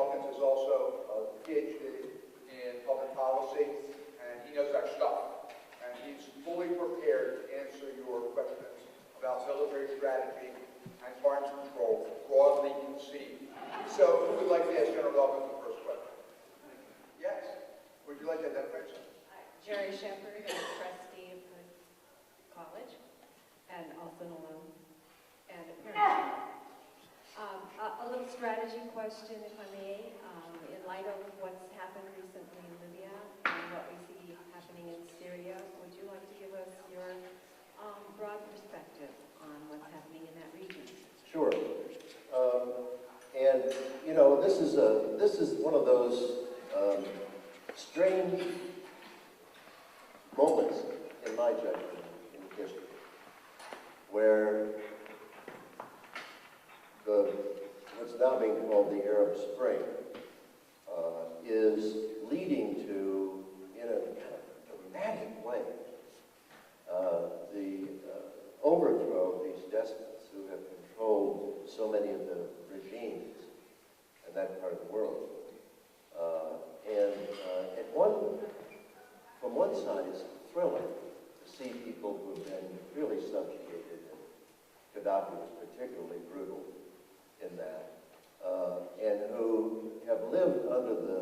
Elkins is also a PhD in public policy, and he knows our stuff. And he's fully prepared to answer your questions about military strategy and arms control, broadly conceived. So who would like to ask General Elkins the first question? Yes. Would you like to identify yourself? Jerry Shepard, I'm a trustee of the college, and also an alum, and a parent. A little strategy question, if I may. In light of what's happened recently in Libya and what we see happening in Syria, would you like to give us your broad perspective on what's happening in that region? Sure. And you know, this is one of those strange moments in my judgment in history, where what's now being called the Arab Spring is leading to, in a kind of dramatic way, the overthrow of these despots who have controlled so many of the regimes in that part of the world. From one side, it's thrilling to see people who have been really subjugated, and Gaddafi was particularly brutal in that, and who have lived under the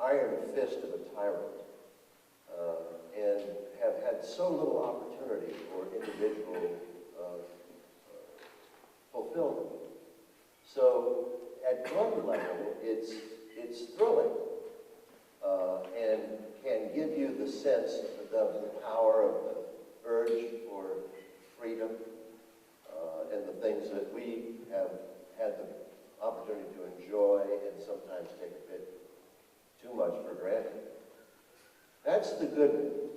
iron fist of a tyrant, and have had so little opportunity for individual fulfillment. So at one level, it's thrilling, and can give you the sense of the power of the urge for freedom, and the things that we have had the opportunity to enjoy and sometimes take a bit too much for granted. That's the good news.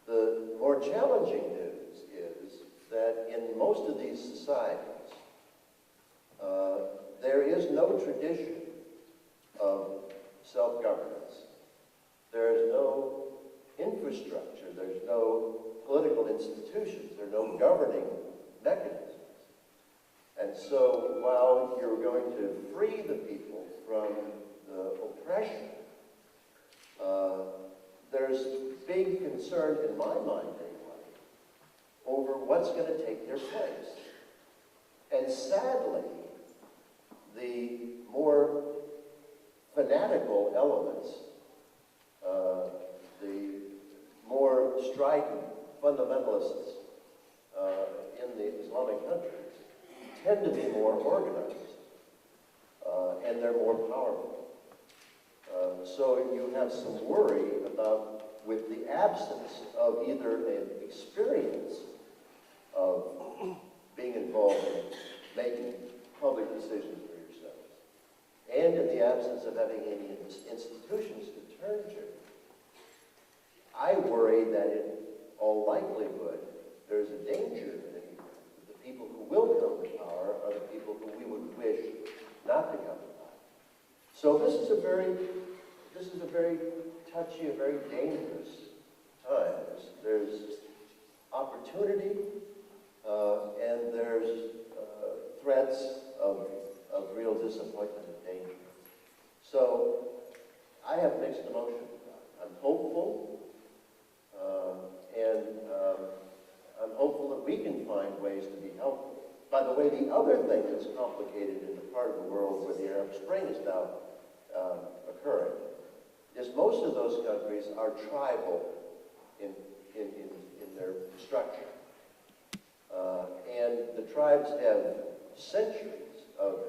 The more challenging news is that in most of these societies, there is no tradition of self-governance. There is no infrastructure. There's no political institutions. There are no governing mechanisms. And so while you're going to free the people from the oppression, there's big concern in my mind anyway over what's going to take their place. And sadly, the more fanatical elements, the more strident fundamentalists in the Islamic countries tend to be more organized, and they're more powerful. So you have some worry about, with the absence of either an experience of being involved in making public decisions for yourselves, and in the absence of having any institutions to turn to, I worry that in all likelihood, there's a danger that the people who will come to power are the people who we would wish not to come to power. So this is a very touchy, a very dangerous time. There's opportunity, and there's threats of real disappointment and danger. So I have mixed emotions. I'm hopeful, and I'm hopeful that we can find ways to be helpful. By the way, the other thing that's complicated in the part of the world where the Arab Spring is now occurring is most of those countries are tribal in their structure. And the tribes have centuries of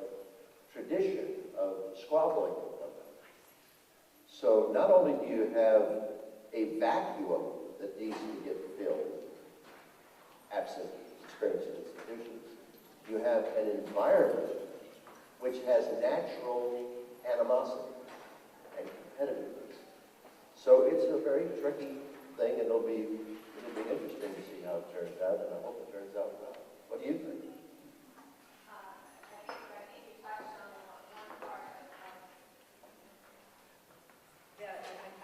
tradition of squabbling with one another. So not only do you have a vacuum that needs to get filled, absent experienced institutions, you have an environment which has natural animosity and competitiveness. So it's a very tricky thing, and it'll be interesting to see how it turns out, and I hope it turns out well. What do you think?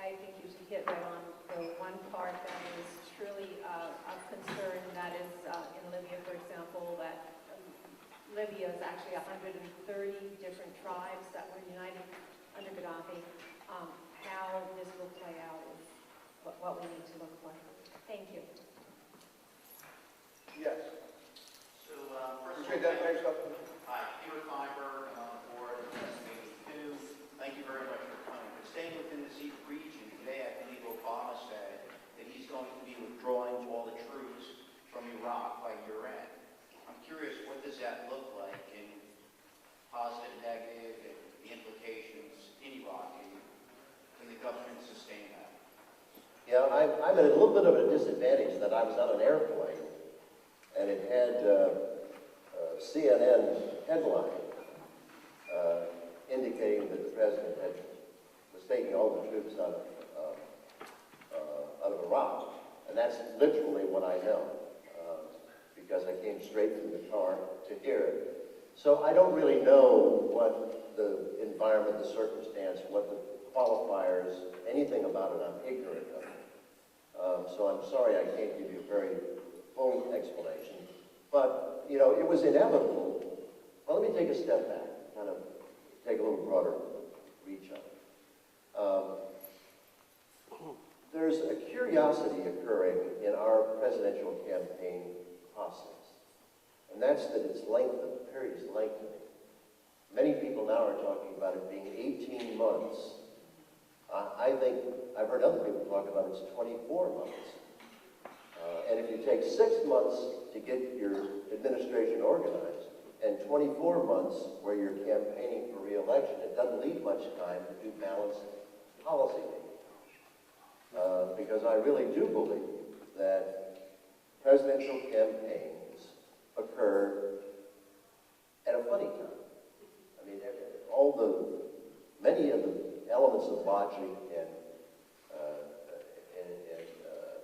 I think you should hit right on the one part that is truly of concern, that is in Libya, for example, that Libya is actually 130 different tribes that were united under Gaddafi. How this will play out is what we need to look for. Thank you. Yes. So, first of Appreciate all, that, thanks, Dr. hi, Peter Feinberg, I'm on the board of SME2. Thank you very much for coming. But staying within the Sikh region, today I believe Obama said that he's going to be withdrawing all the troops from Iraq by year end. I'm curious, what does that look like in positive, negative, and the implications in Iraq? And can the government sustain that? Yeah, I'm at a little bit of a disadvantage that I was on an airplane and it had CNN headline indicating that the president was taking all the troops out of Iraq. And that's literally what I know because I came straight from the car to hear it. So I don't really know what the environment, the circumstance, what the qualifiers, anything about it, I'm ignorant of. So I'm sorry I can't give you a very full explanation. But, you know, it was inevitable. Well, let me take a step back, kind of take a little broader reach on it. There's a curiosity occurring in our presidential campaign process. And that's that it's lengthened, the period is lengthening. Many people now are talking about it being 18 months. I think, I've heard other people talk about it's 24 months. And if you take 6 months to get your administration organized, and 24 months where you're campaigning for re-election, it doesn't leave much time to do balanced policy making. Because I really do believe that presidential campaigns occur at a funny time. I mean, many of the elements of logic and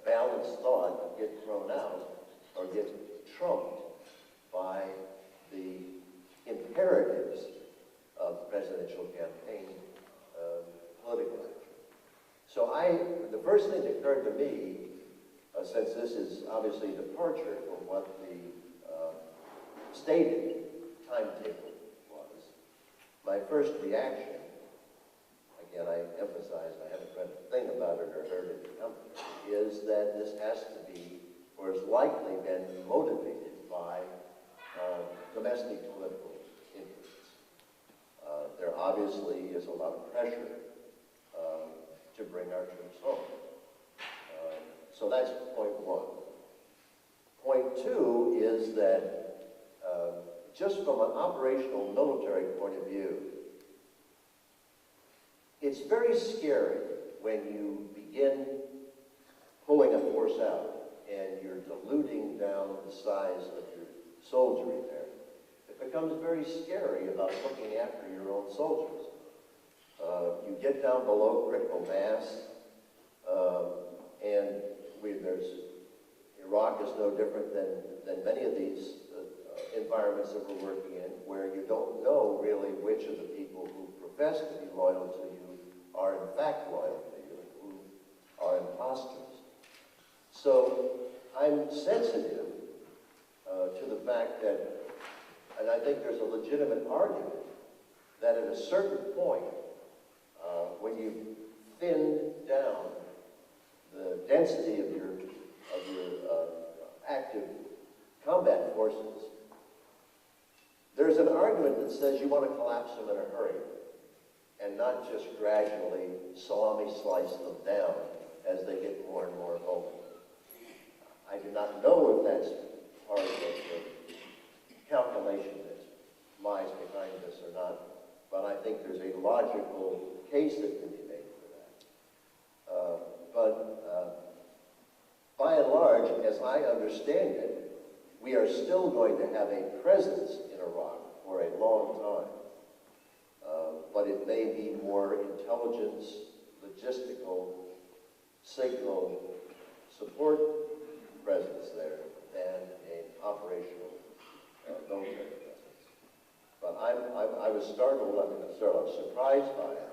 balanced thought get thrown out or get trumped by the imperatives of presidential campaign political action. So the first thing that occurred to me, since this is obviously a departure from what the stated timetable was, my first reaction, again, I emphasize I haven't read a thing about it or heard it come, is that this has to be, or has likely been motivated by domestic political interests. There obviously is a lot of pressure to bring our troops home. So that's point one. Point two is that just from an operational military point of view, it's very scary when you begin pulling a force out and you're diluting down the size of your soldiery there. It becomes very scary about looking after your own soldiers. You get down below critical mass, and Iraq is no different than many of these environments that we're working in, where you don't know really which of the people who profess to be loyal to you are in fact loyal to you, and who are imposters. So I'm sensitive to the fact that, and I think there's a legitimate argument, that at a certain point, when you thin down the density of your active combat forces, there's an argument that says you want to collapse them in a hurry and not just gradually salami slice them down as they get more and more vulnerable. I do not know if that's part of the calculation that lies behind this or not, but I think there's a logical case that can be made for that. By and large, as I understand it, we are still going to have a presence in Iraq for a long time. But it may be more intelligence, logistical, signal, support presence there than an operational military presence. But I was startled, I was surprised by it.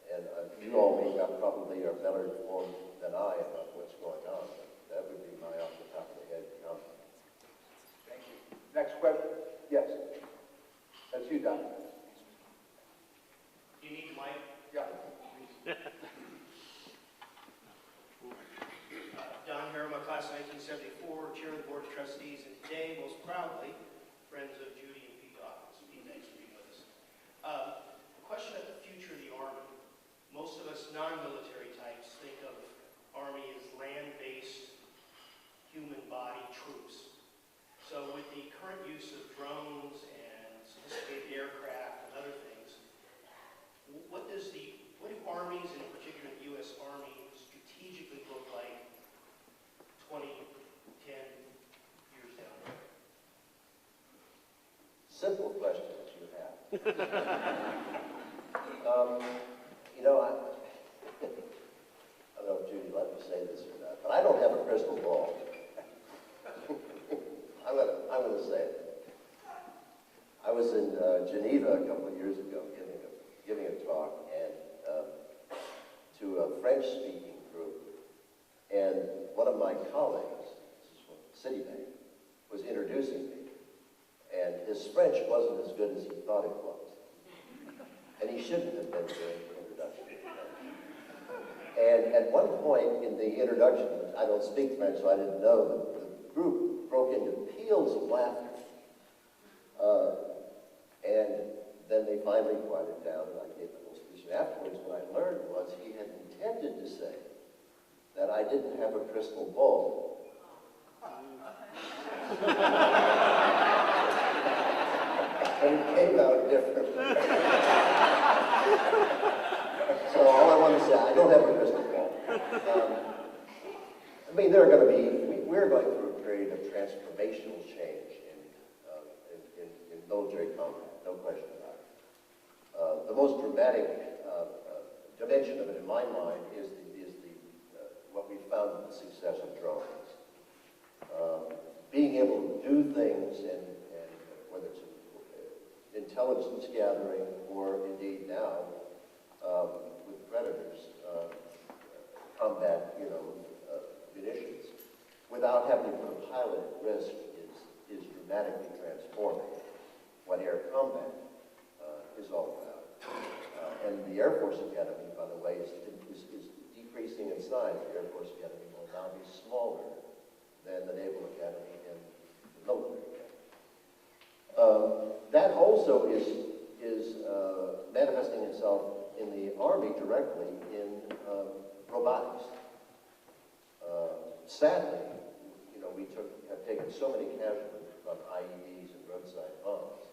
And you all probably are better informed than I about what's going on. That would be my off the top of the head comment. Thank you. Next Connolly, friends of Judy and Pete Dawkins. Pete, thanks for being with us. A question of the future of the Army. Most of us non-military types think of Army as land-based, human body troops. So with the current use of drones and sophisticated aircraft and other things, what do armies, and in particular the U.S. Army, strategically look like 20, 10 years down the road? Simple questions you have. I don't know if Judy let me say this or not, but I don't have a crystal ball. I'm going to say it. I was in Geneva a couple of years ago giving a talk and to a French-speaking group, and one of my colleagues, this is from Citibank, was introducing me, and his French wasn't as good as he thought it was, and he shouldn't have been doing the introduction in French. And at one point in the introduction, I don't speak French, so I didn't know, but the group broke into peals of laughter. And then they finally quieted down, and I gave the whole speech. And afterwards, what I learned was he had intended to say that I didn't have a crystal ball. And it came out differently. So all I want to say, I don't have a crystal ball. I mean, we're going through a period of transformational change in military combat, no question about it. The most dramatic dimension of it, in my mind, is what we found in the success of drones. Being able to do things, and whether it's intelligence gathering or indeed now with predators, combat, munitions, without having to put a pilot at risk is dramatically transforming what air combat is all about. And the Air Force Academy, by the way, is decreasing in size. The Air Force Academy will now be smaller than the Naval Academy and the military academy. That also is manifesting itself in the Army directly in robotics. Sadly, we have taken so many casualties from IEDs and roadside bombs,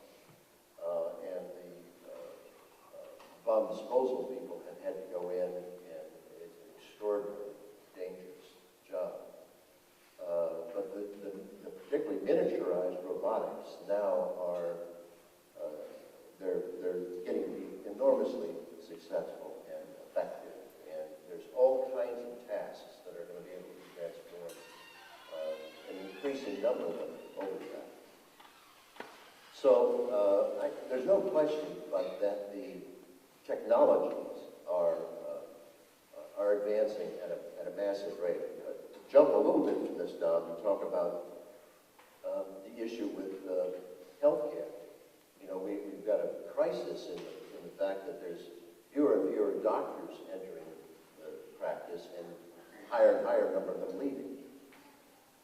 and the bomb disposal people have had to go in, and it's an extraordinarily dangerous job. But the particularly miniaturized robotics now they're getting to be enormously successful and effective, and there's all kinds of tasks that are going to be able to be transformed, an increasing number of them over time. So there's no question but that the technologies are advancing at a massive rate. To jump a little bit from this down and talk about the issue with healthcare. We've got a crisis in the fact that there's fewer and fewer doctors entering the practice and higher number of them leaving.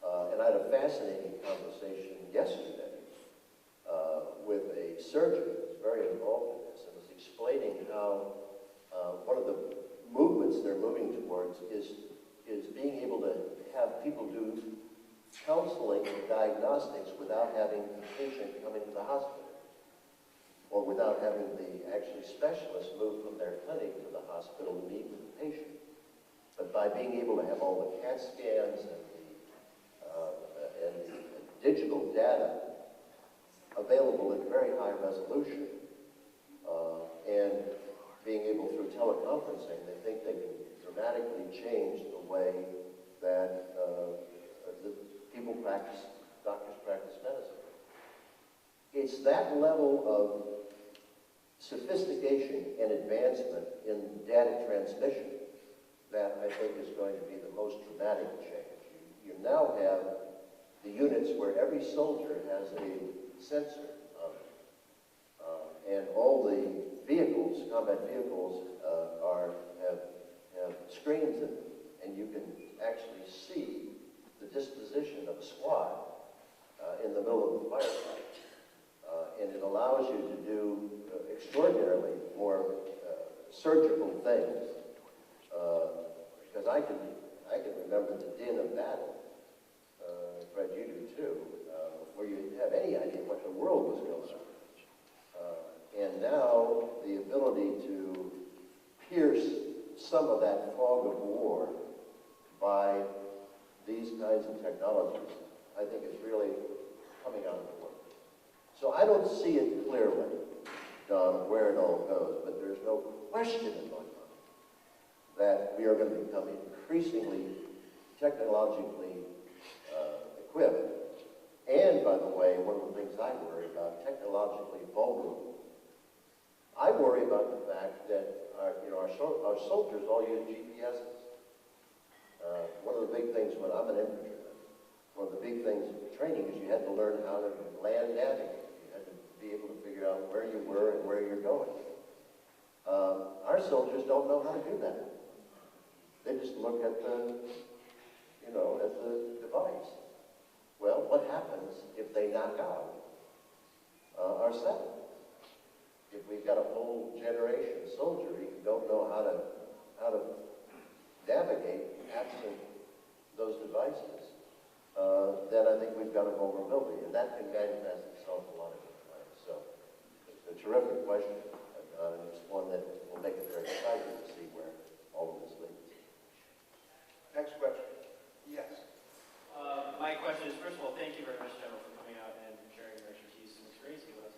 And I had a fascinating conversation yesterday with a surgeon who's very involved in this and was explaining how one of the movements they're moving towards is being able to have people do counseling and diagnostics without having the patient come into the hospital, or without having the specialist move from their clinic to the hospital to meet with the patient. But by being able to have all the CAT scans and the digital data available at very high resolution, and being able through teleconferencing, they think they can dramatically change the way that doctors practice medicine. It's that level of sophistication and advancement in data transmission that I think is going to be the most dramatic change. You now have the units where every soldier has a sensor on it. And all the vehicles, combat vehicles, have screens in them, and you can actually see the disposition of a squad in the middle of the firefight. And it allows you to do extraordinarily more surgical things. Because I can remember the din of battle, Fred, you do too, where you didn't have any idea what the world was going on. And now the ability to pierce some of that fog of war by these kinds of technologies, I think is really coming out of the wood. So I don't see it clearly, Don, where it all goes, but there's no question in my mind that we are going to become increasingly technologically equipped. And, by the way, one of the things I worry about, technologically vulnerable. I worry about the fact that our soldiers all use GPSs. One of the big things when I'm an infantryman, one of the big things in training is you had to learn how to land navigate. You had to be able to figure out where you were and where you're going. Our soldiers don't know how to do that. They just look at the device. Well, what happens if they knock out our seven? If we've got a whole generation of soldiery who don't know how to navigate absent those devices, then I think we've got a vulnerability, and that can manifest itself a lot of different ways. So it's a terrific question, and it's one that will make it very exciting to see where all of this leads. Next question. Yes. My question is, first of all, thank you very much, General, for coming out and sharing your expertise and experience with us.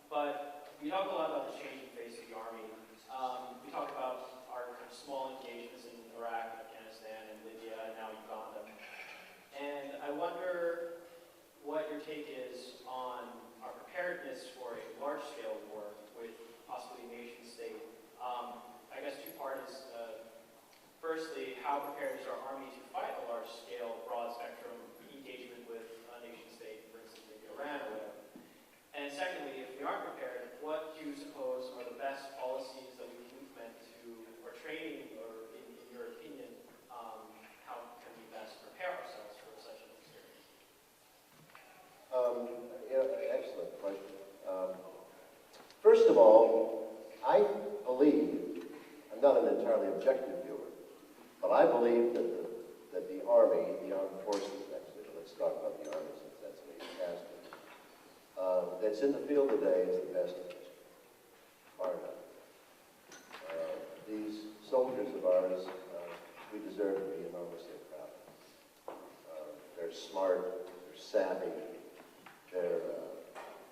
But we talk a lot about the changing face of the Army. We talk about our small engagements in Iraq, Afghanistan, and Libya, and now Uganda. And I wonder what your take is on our preparedness for a large-scale war with possibly a nation-state. I guess two parts. Firstly, how prepared is our Army to fight a large-scale, broad-spectrum engagement with a nation-state, for instance, maybe Iran or whatever? And secondly, if we aren't prepared, what do you suppose are the best policies that we can implement to, or training, or in your opinion, how can we best prepare ourselves for such an experience? Excellent question. First of all, I believe, I'm not an entirely objective viewer, but I believe that the Army, the armed forces, actually, let's talk about the Army since that's what you asked me, that's in the field today is the best in history, far enough. These soldiers of ours, we deserve to be enormously proud. They're smart, they're savvy, they're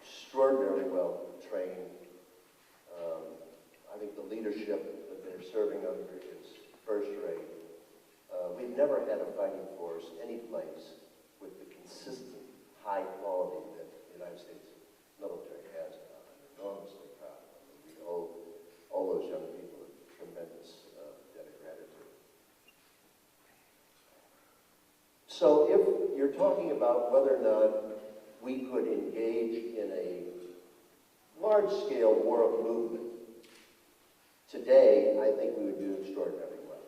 extraordinarily well trained. I think the leadership that they're serving under is first rate. We've never had a fighting force any place with the consistent high quality that the United States military has now. I'm enormously proud. We owe all those young people a tremendous debt of gratitude. So if you're talking about whether or not we could engage in a large-scale war of movement, today I think we would do extraordinarily well.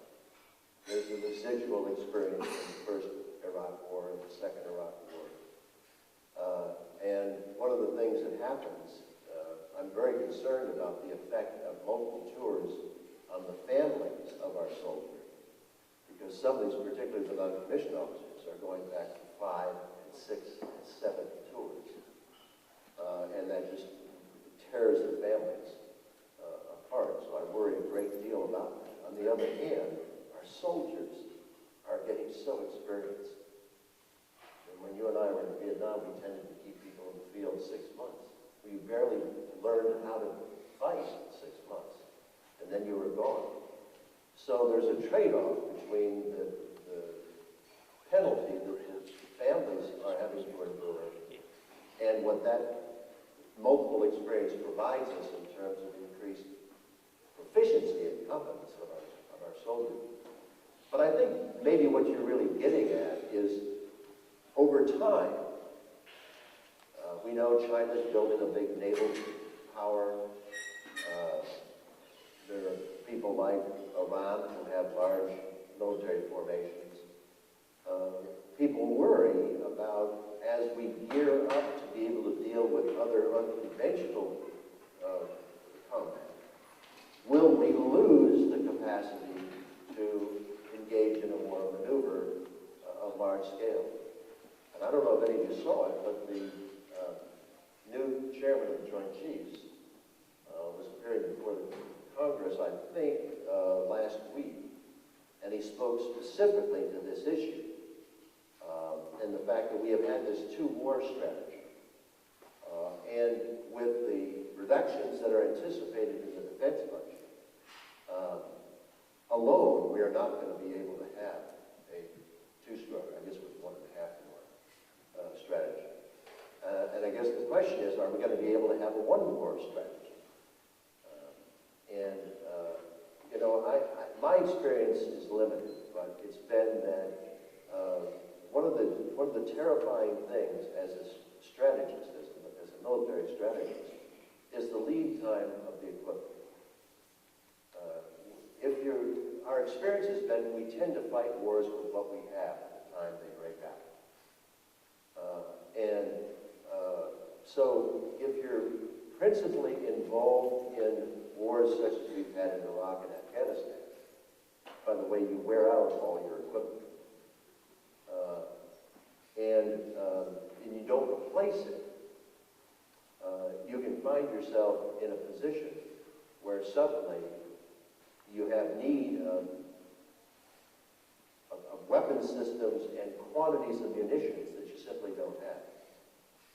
There's a residual experience from the first Iraq War and the second Iraq War. And one of the things that happens, I'm very concerned about the effect of multiple tours on the families of our soldiers. Because some of these, particularly the non-commissioned officers, are going back to 5 and 6 and 7 tours. And that just tears the families apart. So I worry a great deal about that. On the other hand, our soldiers are getting so experienced. And when you and I were in Vietnam, we tended to keep people in the field 6 months. We barely learned how to fight in 6 months. And then you were gone. So there's a trade-off between the penalty that the families are having to endure and what that multiple experience provides us in terms of increased proficiency and competence of our soldiers. But I think maybe what you're really getting at is, over time, we know China's building a big naval power. There are people like Iran who have large military formations. People worry about, as as we gear up to be able to deal with other unconventional combat, will we lose the capacity to engage in a war maneuver of large scale? And I don't know if any of you saw it, but the new chairman of the Joint Chiefs was appearing before the Congress, I think, last week, and he spoke specifically to this issue and the fact that we have had this two-war strategy. And with the reductions that are anticipated in the defense budget, alone, we are not going to be able to have a two-stroke, I guess with 1.5 war strategy. And I guess the question is, are we going to be able to have a one-war strategy? You know, my experience is limited, but it's been that one of the terrifying things as a strategist, as a military strategist, is the lead time of the equipment. Our experience has been we tend to fight wars with what we have at the time they break out. So if you're principally involved in wars such as we've had in Iraq and Afghanistan, by the way, you wear out all your equipment. And you don't replace it, you can find yourself in a position where suddenly you have need of weapon systems and quantities of munitions that you simply don't have.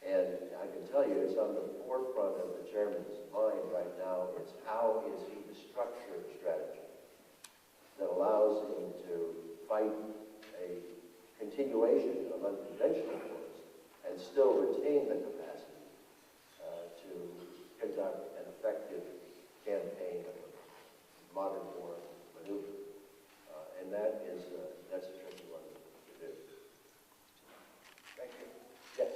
And I can tell you, it's on the forefront of the chairman's mind right now. It's how is he to structure a strategy that allows him to fight a continuation of unconventional wars and still retain the capacity to conduct an effective campaign of modern war maneuver. And that's a tricky one to do. Thank you. Yes.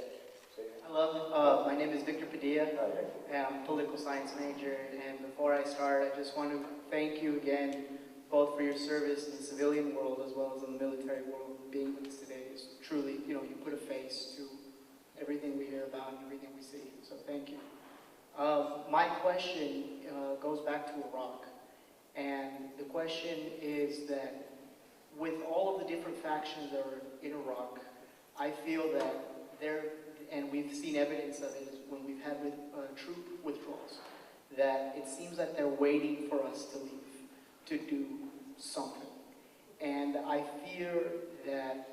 Say it. Hello, my name is Victor Padilla, Hi, thank you. and I'm a political science major. And before I start, I just want to thank you again, both for your service in the civilian world as well as in the military world. Being with us today is truly, you put a face to everything we hear about and everything we see. So thank you. My question goes back to Iraq. And the question is that with all of the different factions that are in Iraq, I feel that and we've seen evidence of it when we've had troop withdrawals, that it seems that they're waiting for us to leave to do something. And I fear that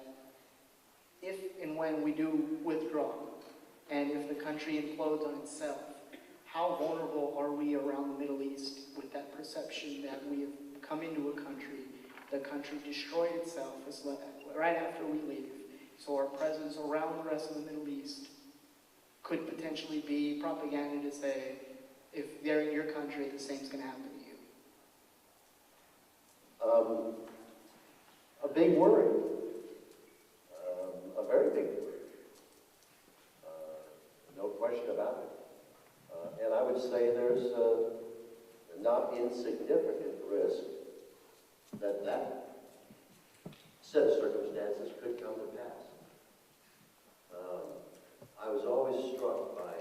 if and when we do withdraw, and if the country implodes on itself, how vulnerable are we around the Middle East with that perception that we have come into a country, the country destroyed itself right after we leave. So our presence around the rest of the Middle East could potentially be propaganda to say, if they're in your country, the same's going to happen to you. A big worry. A very big worry. No question about it. And I would say there's a not insignificant risk that that set of circumstances could come to pass. I was always struck by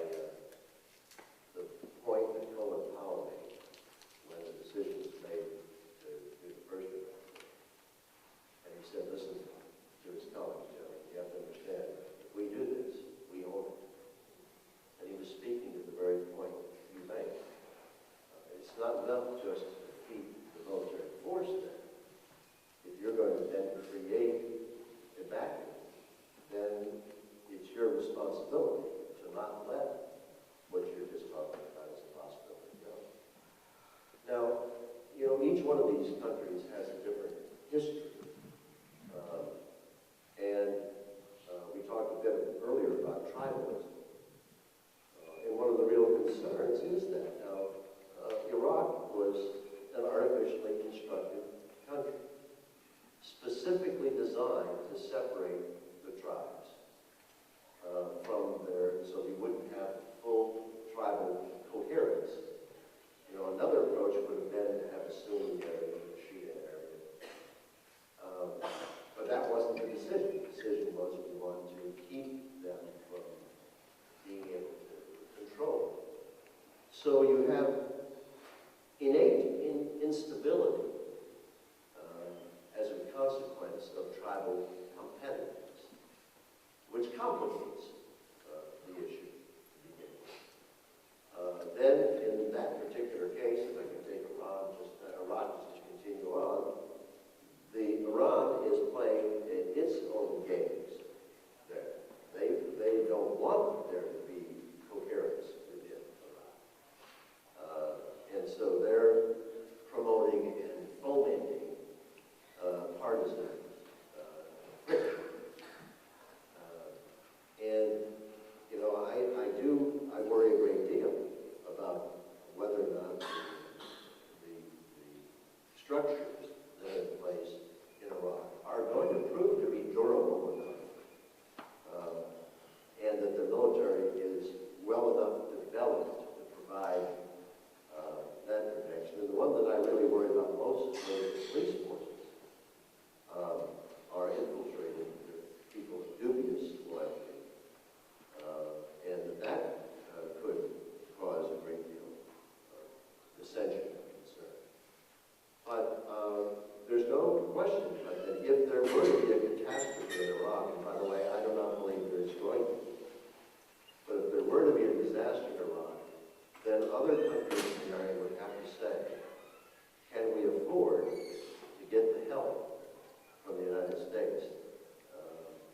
the point that Colin Powell made when the decision was made to do the first event. And he said, listen to his colleagues, you have to understand, if we do this, we own it. And he was speaking to the very point you made. It's not enough just to defeat the military force then. If you're going to then create a vacuum, then it's your responsibility to not let what you're just talking about as a possibility go. Now, each one of these countries has a different history. We talked a bit earlier about tribalism. And one of the real concerns is that now Iraq was an artificially constructed country, specifically designed to separate the tribes so you wouldn't have full tribal coherence. Another approach would have been to have a Sunni area and a Shia area. But that wasn't the decision. The decision was we wanted to keep them being able to control. So you have innate instability as a consequence of tribal competitiveness, which complicates the issue to begin with. Then, in that particular case, if I can take Iraq just to continue on, Iran is playing its own games there. They don't want there to be coherence within Iran. And so they're promoting and fomenting partisan friction. And, you know, I worry a great deal about whether or not the structures that are in place in Iraq are going to prove to be durable enough, and that the military is well enough developed to provide that protection. And the one that I really worry about most is the police forces are infiltrated with people of dubious loyalty, and that could cause a great deal of dissension and concern. But there's no question that if there were to be a catastrophe in Iraq, and by the way, I do not believe there is going to be, but if there were to be a disaster in Iraq, then other countries in the area would have to say, can we afford to get the help from the United States?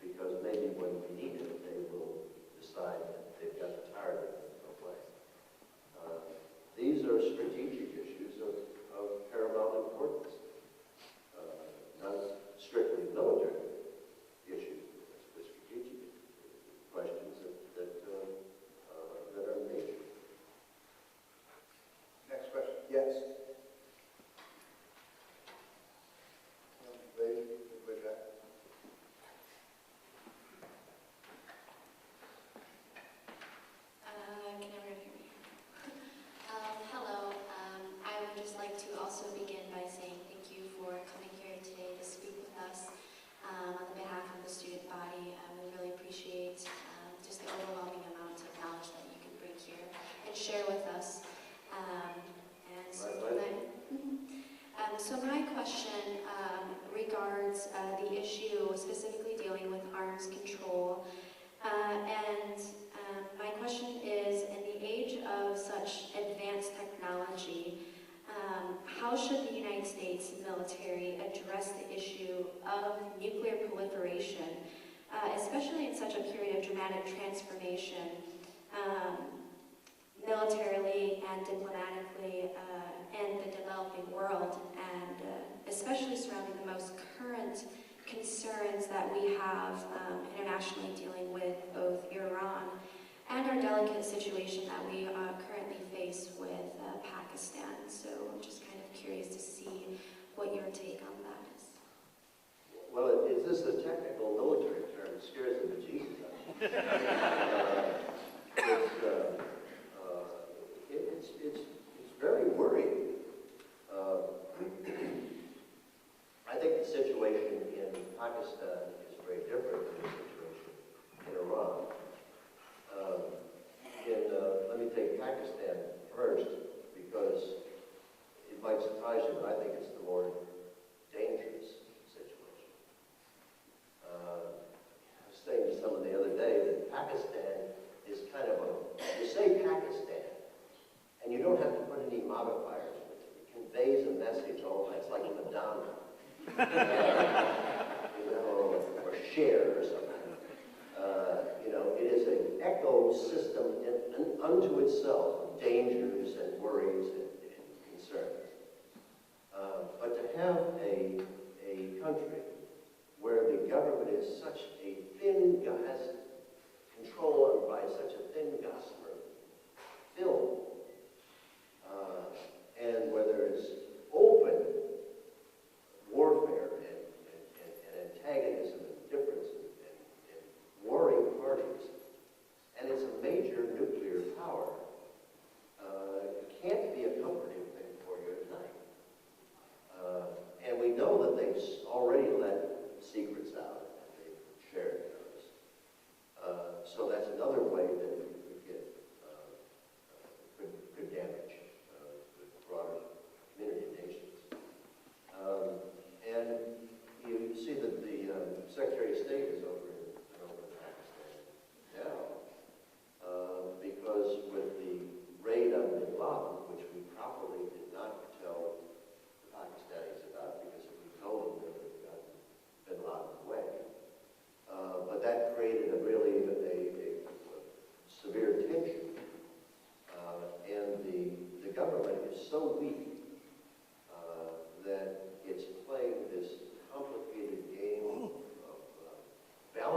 Because maybe when we need it, they will decide that they've gotten tired of it and go away. These are strategic issues of paramount importance, not strictly military issues, but strategic questions that are major. Next question. Yes. Lady, with that. Can everyone hear me? Hello. I would just like to also begin by saying thank you for coming here today to speak with us on behalf of the student body. We really appreciate just the overwhelming amount of knowledge that you can bring here and share with us. So my question regards the issue specifically dealing with arms control. My question is, in the age of such advanced technology, how should the United States military address the issue of nuclear proliferation, especially in such a period of dramatic transformation, militarily and diplomatically, in the developing world, and especially surrounding the most current concerns that we have internationally dealing with both Iran and our delicate situation that we currently face with Pakistan. So I'm just kind of curious to see what your take on that is. Well, is this a technical military term? It scares the bejesus out of me. It's very worrying. I think the situation in Pakistan is very different than the situation in Iran. Let me take Pakistan first, because it might surprise you, but I think it's the more dangerous situation. I was saying to someone the other day that Pakistan is kind of you say Pakistan, and you don't have to put any modifiers with it. It conveys a message all night. It's like Madonna. Or Cher or something. It is an ecosystem unto itself of dangers and worries and concerns. But to have a country where the government is such a thin gauze, controlled by such a thin gossamer film, and where there is open warfare and antagonism and difference and warring parties, and it's a major nuclear power, it can't be a comforting thing for you at night. And we know that they've already let secrets out.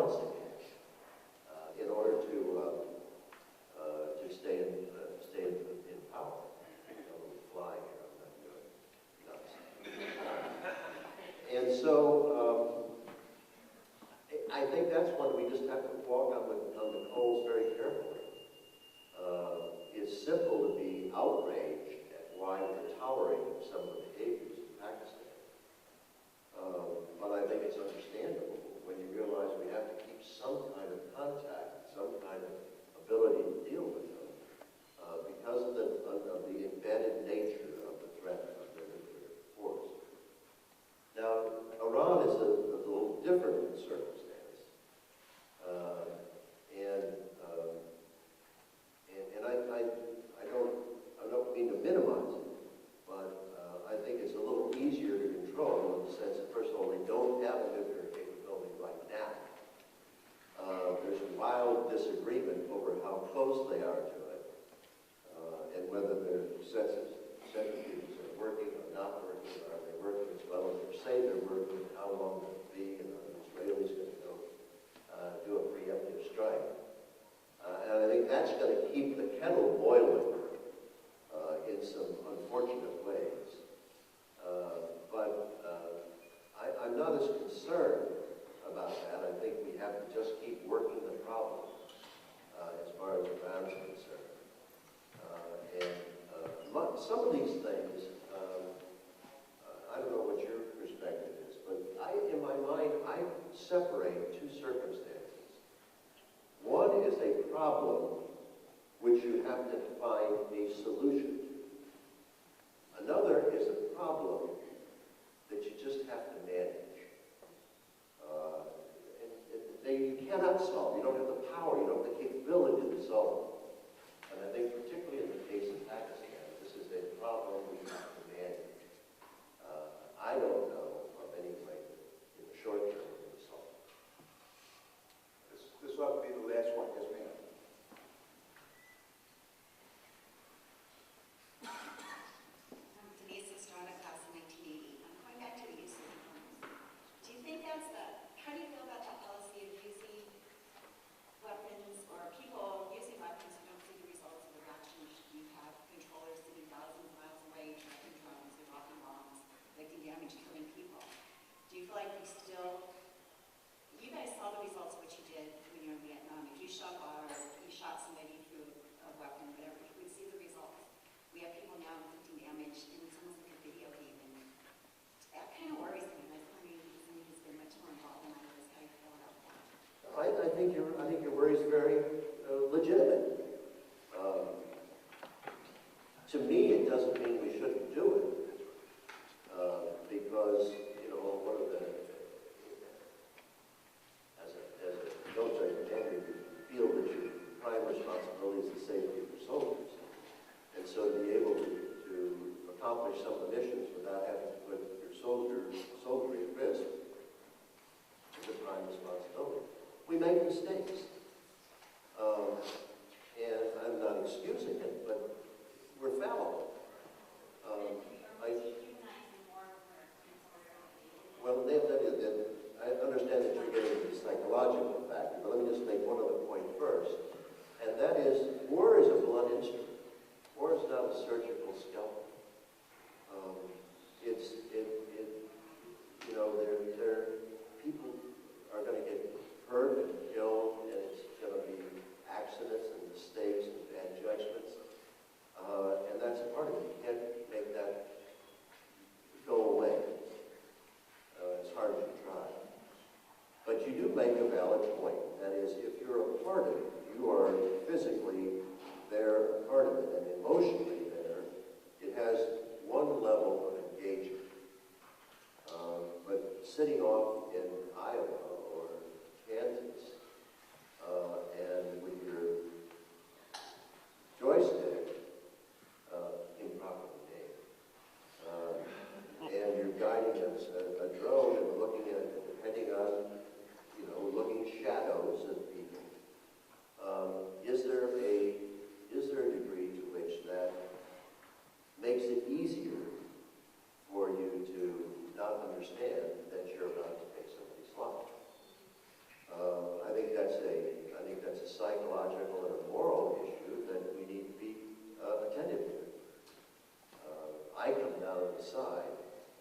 wants to cash in order to stay in power. I'm a little fly here, I'm not doing nuts. And so I think that's one we just have to walk on the coals very carefully. It's simple to be outraged at why we're tolerating some of the behaviors in Pakistan. But I think it's understandable when you realize we have to keep some kind of contact, some kind of ability to deal with them because of the embedded nature of the threat of their nuclear force. Now, Iran is a little different circumstance. I don't mean to minimize it, but I think it's a little easier to control in the sense that, first of all, they don't have a nuclear capability right now. There's a wild disagreement over how close they are to it, and whether their centrifuges are working or not working, or are they working as well as they say they're working, and how long they'll be, and are the Israelis going to go do a preemptive strike. And I think that's going to keep the kettle boiling in some unfortunate ways. But I'm not as concerned about that. I think we have to just keep working the problem as far as Iran is concerned. Some of these things, I don't know what your perspective is, but in my mind, I separate two circumstances. One is a problem which you have to find a solution to. Another is a problem that you just have to manage. You cannot solve. You don't have the power. You don't have the capability to solve. And I think particularly in the case of Pakistan, this is a problem we have to manage. I don't know of any way that in the short term we can solve it. This will have to be the last one, yes, ma'am. Denise Estrada, class of 1980. I'm going back to the use of arms. Do you think how do you feel about that policy of using weapons or people using weapons who don't see the results of their actions? You have controllers sitting thousands of miles away, tracking drones, they're dropping bombs, inflicting damage, killing people. Do you feel like you guys saw the results of what you did when you were in Vietnam. If you shot fire, you shot somebody through a weapon, whatever, you would see the results. We have people now inflicting damage, and it's almost like a video game, and that kind of worries me. I mean, he's been much more involved than I was. How do you feel about that? I think your worry is very legitimate. To me, it doesn't mean we shouldn't do it, because one of the as a military commander, you feel that your prime responsibility is the safety of your soldiers, and so to be able to accomplish some of the missions without having to put your soldiery at risk is a prime responsibility. We make mistakes. And I'm not excusing it, but we're fallible. I understand that you're getting to the psychological factor, but let me just make one other point first. And that is, war is a blunt instrument. War is not a surgical scalpel. People are going to get hurt and killed, and it's going to be accidents and mistakes and bad judgments. And that's a part of it. You can't make that go away as hard as you try. But you do make a valid point. That is, if you're a part of it, you are physically there, a part of it, and emotionally there, it has one level of engagement. But sitting off in Iowa or Kansas and with your joystick improperly made, and you're guiding a drone and looking at it, depending on, looking shadows at people, is there a degree to which that makes it easier for you to not understand that you're about to take somebody's life? aside,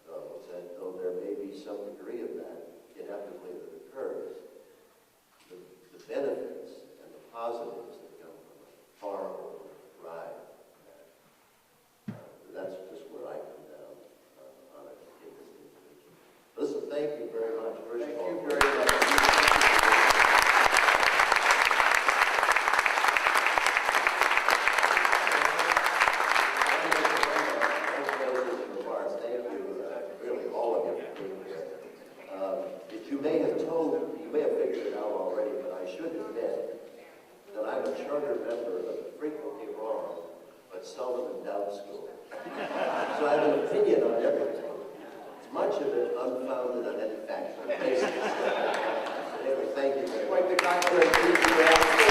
though, that though there may be some degree of that inevitably that occurs, the benefits and the positives that come from it far override that. That's just where I come down on it in this individual. Listen, thank you very much. First Thank of all, you very much. Really, all of you for being here. You may have figured it out already, but I should admit that I'm a charter member of the frequently wrong, but seldom in doubt school. So I have an opinion on everything. Much of it unfounded on any factual basis. Anyway, thank you very much. Quite the contrary.